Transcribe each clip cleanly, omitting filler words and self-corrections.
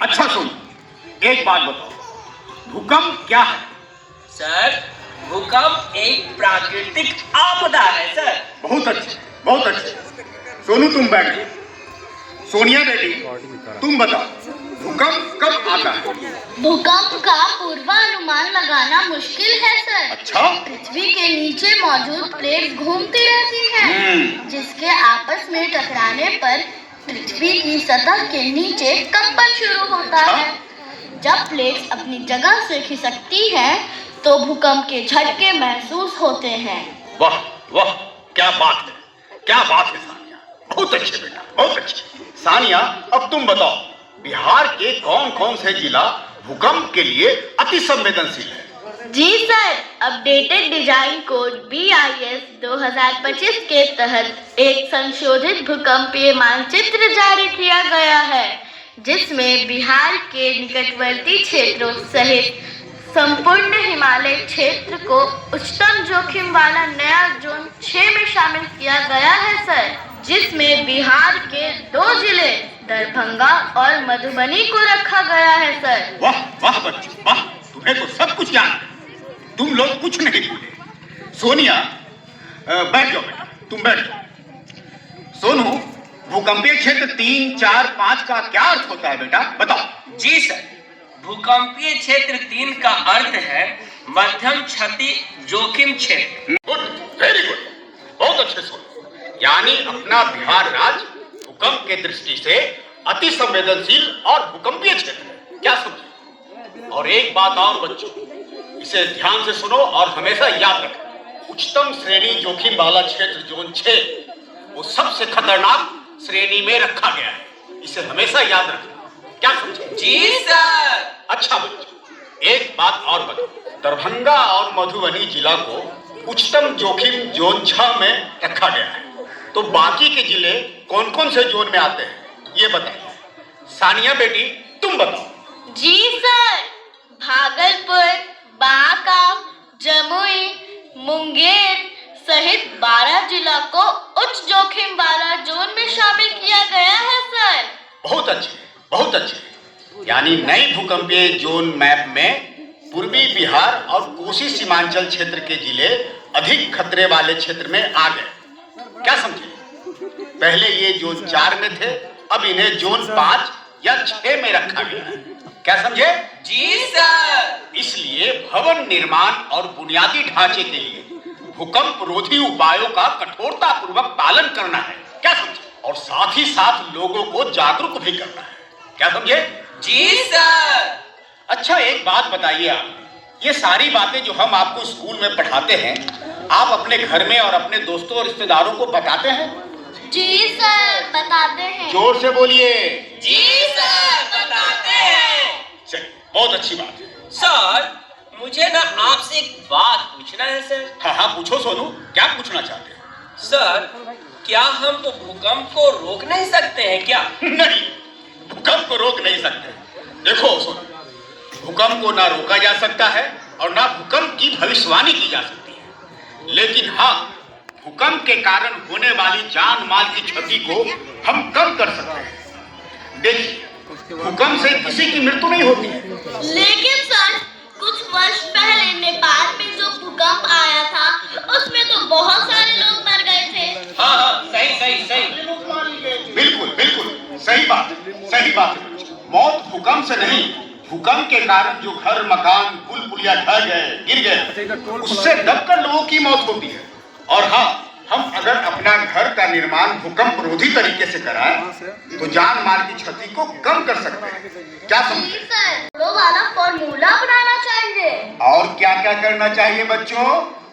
अच्छा सुन, एक बात बताओ, भूकंप क्या है? सर, भूकंप एक प्राकृतिक आपदा है सर। बहुत अच्छे, बहुत अच्छे। सोनू तुम बैठ जाओ। सोनिया बेटी तुम बताओ, भूकंप कब आता है? भूकंप का पूर्वानुमान लगाना मुश्किल है सर। अच्छा, पृथ्वी के नीचे मौजूद प्लेट घूमती रहती हैं, जिसके आपस में टकराने पर पृथ्वी की सतह के नीचे कंपन शुरू होता है। जब प्लेट्स अपनी जगह से खिसकती हैं, तो भूकंप के झटके महसूस होते हैं। वाह वाह, क्या बात है, क्या बात है सानिया, बहुत अच्छे बेटा, बहुत अच्छे। सानिया, अब तुम बताओ, बिहार के कौन कौन से जिला भूकंप के लिए अति संवेदनशील है? जी sir, updated design code BIS 2025 के तहत एक संशोधित भूकंपीय मानचित्र जारी किया गया है, जिसमें बिहार के निकटवर्ती क्षेत्रों सहित संपूर्ण हिमालय क्षेत्र को उच्चतम जोखिम वाला नया जोन 6 में शामिल किया गया है सर, जिसमें बिहार के 2 जिले दरभंगा और मधुबनी को रखा गया है सर। वाह वाह बच्चे वाह, तुम्हें तो सब कुछ याद है, तुम लोग कुछ नहीं भूले। सोनिया बैठ जाओ बेटा, तुम बैठ जाओ। सोनू, भूकंपीय क्षेत्र 3, 4, 5 का क्या अर्थ होता है बेटा, बताओ। जी सर, भूकंपीय क्षेत्र 3 का अर्थ है मध्यम क्षति जोखिम क्षेत्र। गुड, वेरी गुड, बहुत अच्छे सोनू। यानी अपना बिहार राज्य भूकंप के दृष्टि से अति संवेदनशील और भूकंपीय क्षेत्र है, क्या समझे? और एक बात और बच्चों, इसे ध्यान से सुनो और हमेशा याद रखना, उच्चतम श्रेणी जोखिम वाला क्षेत्र जोन 6 वो सबसे खतरनाक श्रेणी में रखा गया है, इसे हमेशा याद रखना, क्या समझे? जी सर। अच्छा बच्चों, एक बात और बताओ, दरभंगा और मधुबनी जिला को उच्चतम जोखिम जोन 6 में रखा गया है, तो बाकी के जिले कौन कौन से जोन में आते हैं ये बताइए। सानिया बेटी तुम बताओ। जी सर, भागलपुर, बांका, जमुई, मुंगेर सहित 12 जिला को उच्च जोखिम वाला जोन में शामिल किया गया है सर। बहुत अच्छे, बहुत अच्छे। यानी नई भूकंपीय जोन मैप में पूर्वी बिहार और कोसी सीमांचल क्षेत्र के जिले अधिक खतरे वाले क्षेत्र में आ गए, क्या समझे? पहले ये जोन 4 में थे, अब इन्हें जोन 5 या 6 में रखा गया है, क्या समझे? जी सर। इसलिए भवन निर्माण और बुनियादी ढांचे के लिए भूकंप रोधी उपायों का कठोरता पूर्वक पालन करना है, क्या समझे? और साथ ही साथ लोगों को जागरूक भी करना है, क्या समझे? जी सर। अच्छा एक बात बताइए, आप ये सारी बातें जो हम आपको स्कूल में पढ़ाते हैं, आप अपने घर में और अपने दोस्तों और रिश्तेदारों को बताते हैं? जी सर, बताते हैं। जोर से बोलिए। जी सर, बताते हैं। चलिए, बहुत अच्छी बात है। सर, मुझे ना आपसे एक बात पूछना है सर। हाँ हाँ पूछो सोनू, क्या पूछना चाहते हैं? सर, क्या हम भूकंप को रोक नहीं सकते हैं क्या? नहीं, भूकंप को रोक नहीं सकते। देखो सोनू, भूकंप को ना रोका जा सकता है और ना भूकंप की भविष्यवाणी की जा सकती है, लेकिन हाँ, भूकंप के कारण होने वाली जान माल की क्षति को हम कम कर सकते हैं। देखिए, भूकंप से किसी की मृत्यु नहीं होती है, लेकिन सर, कुछ वर्ष पहले नेपाल में जो भूकंप आया था, उसमें तो बहुत सारे लोग मर गए थे। हाँ हाँ, सही सही सही। बिल्कुल बिल्कुल सही बात है। मौत भूकंप से नहीं, भूकंप के कारण जो घर मकान पुल पुलिया ढह गए, गिर गए, उससे दबकर लोगों की मौत होती है। और हाँ, हम अगर अपना घर का निर्माण भूकंप रोधी तरीके से कराएं तो जान माल की क्षति को कम कर सकते हैं, क्या समझे? सर, वाला फॉर्मूला बनाना चाहिए। और क्या क्या करना चाहिए बच्चों?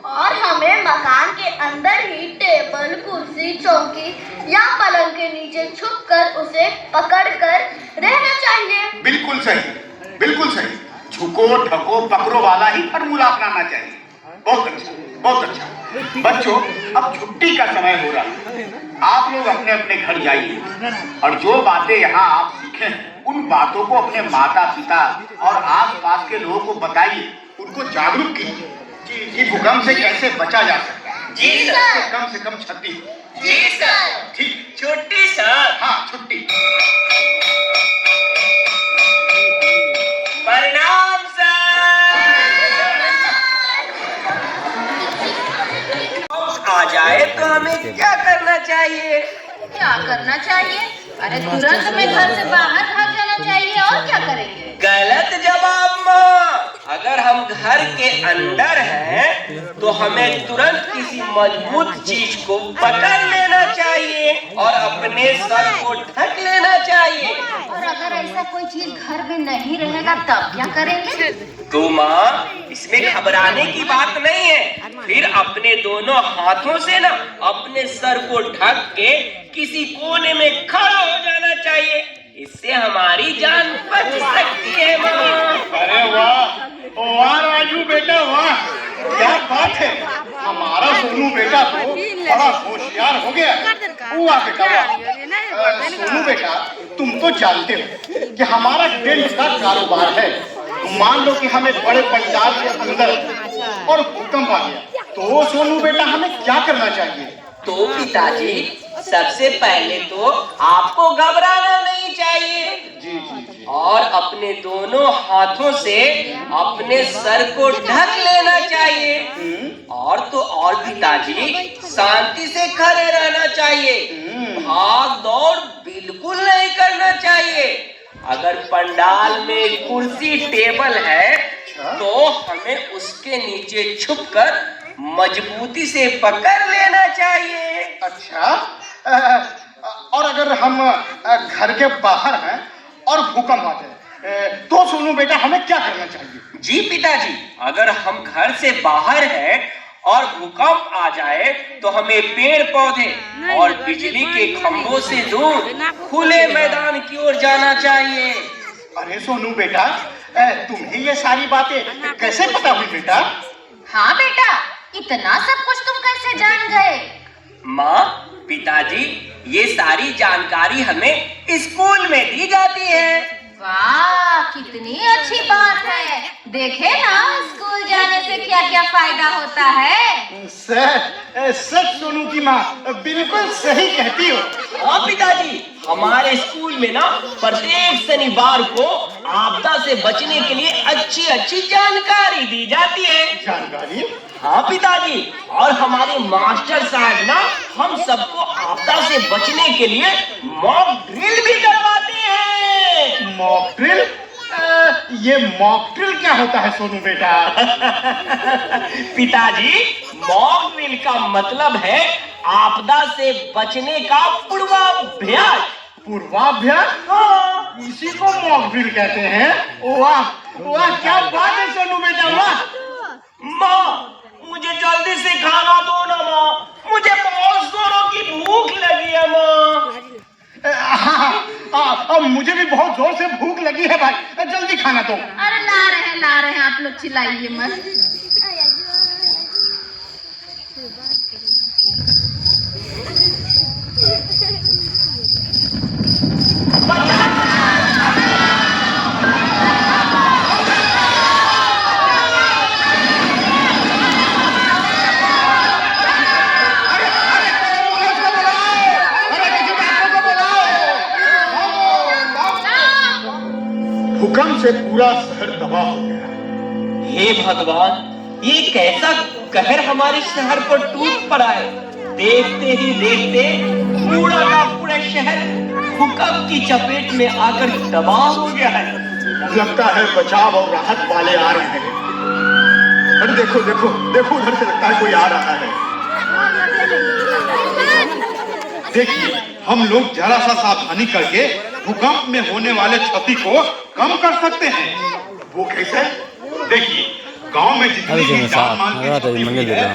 और हमें मकान के अंदर ही टेबल, कुर्सी, चौकी या पलंग के नीचे छुपकर उसे पकड़कर रहना चाहिए। बिल्कुल सही, बिल्कुल सही। झुको ठको पकड़ो वाला ही फॉर्मूला अपनाना चाहिए। बहुत अच्छा, बहुत अच्छा। बच्चों, अब छुट्टी का समय हो रहा है, आप लोग अपने अपने घर जाइए और जो बातें यहाँ आप सीखे हैं उन बातों को अपने माता पिता और आसपास के लोगों को बताइए, उनको जागरूक कीजिए कि भूकंप से कैसे बचा जा सकता है। जी सर। कम से कम क्षति। जी सर। ठीक, छुट्टी सर। हाँ छुट्टी। क्या करना चाहिए? क्या करना चाहिए? अरे तुरंत में घर से बाहर भाग जाना चाहिए। और क्या करेंगे? गलत जवाब माँ। अगर हम घर के अंदर हैं तो हमें तुरंत किसी मजबूत चीज को पकड़ लेना चाहिए और अपने सर को ढक लेना चाहिए। और अगर ऐसा कोई चीज घर में नहीं रहेगा तब क्या करेंगे? तो माँ, इसमें घबराने की बात नहीं है। फिर अपने दोनों हाथों से ना अपने सर को ढक के किसी कोने में खड़ा हो जाना चाहिए। इससे हमारी जान बच सकती है माँ। अरे वाह वाह राजू बेटा वाह, क्या बात है। हमारा सोनू बेटा तो बड़ा होशियार हो गया। वाह बेटा वाह। सोनू बेटा, तुम तो जानते हो कि हमारा टेंट का कारोबार है। मान लो कि हमें बड़े बाजार के अंदर और भूकंप आ गया तो सोनू बेटा हमें क्या करना चाहिए? तो पिताजी, सबसे पहले तो आपको घबराना नहीं चाहिए। जी। और अपने दोनों हाथों से अपने सर को ढक लेना चाहिए। और तो और पिताजी, शांति से खड़े रहना चाहिए। भाग दौड़ बिल्कुल नहीं करना चाहिए। अगर पंडाल में कुर्सी टेबल है तो हमें उसके नीचे छुपकर मजबूती से पकड़ लेना चाहिए। अच्छा, और अगर हम घर के बाहर हैं और भूकंप आ जाए तो सोनू बेटा हमें क्या करना चाहिए? जी पिताजी, अगर हम घर से बाहर हैं और भूकंप आ जाए तो हमें पेड़ पौधे और बिजली के खंभों से दूर खुले मैदान की ओर जाना चाहिए। अरे सोनू बेटा, तुम्हें ये सारी बातें कैसे पता हुई बेटा? हाँ बेटा, इतना सब कुछ तुम कैसे जान गए? माँ, पिताजी, ये सारी जानकारी हमें स्कूल में दी जाती है। वाह, कितनी अच्छी बात है। देखे ना, स्कूल जाने से क्या क्या फायदा होता है। सच सोनू की माँ बिल्कुल सही कहती हो। हाँ पिताजी, हमारे स्कूल में ना प्रत्येक शनिवार को आपदा से बचने के लिए अच्छी अच्छी जानकारी दी जाती है। जानकारी? हाँ पिताजी, और हमारे मास्टर साहब ना हम सबको आपदा से बचने के लिए मॉक ड्रिल भी करवाते हैं। Mock drill? ये मॉक ड्रिल क्या होता है सोनू बेटा? पिताजी, मॉक ड्रिल का मतलब है आपदा से बचने का पूर्वाभ्यास। पूर्वाभ्यास? हाँ, इसी को मॉक ड्रिल कहते हैं। वाह वाह, क्या बात है सोनू बेटा, वाह। माँ, मुझे जल्दी से खाना दो ना माँ, मुझे बहुत जोरों की भूख लगी है माँ। हाँ, मुझे भी बहुत जोर से भूख लगी है भाई, जल्दी खाना दो। अरे ला रहे हैं, आप लोग चिल्लाइए मत। भूकंप से पूरा शहर तबाह हो गया। हे भगवान, ये कैसा कहर हमारे शहर पर टूट पड़ा है। देखते ही देखते पूरा का पूरा शहर भूकंप की चपेट में आकर तबाह हो गया है। लगता है बचाव और राहत वाले आ रहे हैं। अरे देखो देखो देखो, उधर से लगता है कोई आ रहा है। देखिए, हम लोग जरा सा सावधानी करके भूकंप में होने वाले क्षति को कम कर सकते हैं। वो कैसे? देखिए, गांव में जितनी भी जान माल की क्षति हुई है,